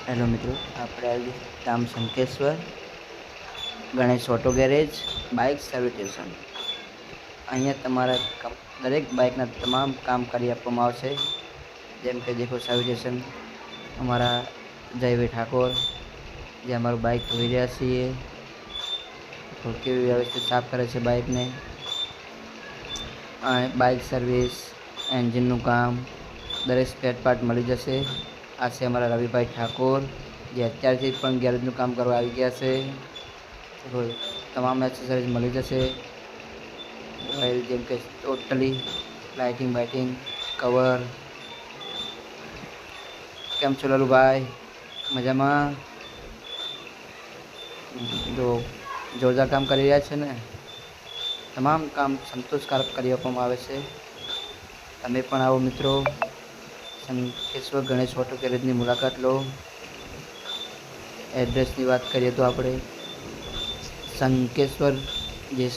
Hello મિત્રો, આપણે આવી ગામ Shankheshwar Ganesh auto garage bike service station. અહીંયા તમારા દરેક બાઇકના તમામ કામ કરી આપવામાં આવશે. જેમ કે દેખો સર્વિસ સ્ટેશન અમારા જયભાઈ ઠાકોર, જે અમારું બાઇક ધોઈ રહ્યા છીએ, કેવી વ્યવસ્થિત સાફ કરે છે બાઇકને. બાઇક સર્વિસ, એન્જિનનું કામ, દરેક સ્પેર પાર્ટ મળી જશે. આ છે અમારા રવિભાઈ ઠાકોર, જે અત્યારથી પણ ગેરેજનું કામ કરવા આવી ગયા છે. તમામ એક્સેસરીઝ મળી જશે. ઓઇલ જેમ કે ટોટલી લાઇટિંગ બાઇટિંગ કવર. કેમ છો લલુભાઈ? મજામાં? જો જોરદાર કામ કરી રહ્યા છે ને. તમામ કામ સંતોષકારક કરી આપવામાં આવે છે. તમે પણ આવો મિત્રો, શંકેશ્વર ગણેશ ઓટો ગેરેજની મુલાકાત લો. એડ્રેસની વાત કરીએ તો આપણે શંકેશ્વર જેસર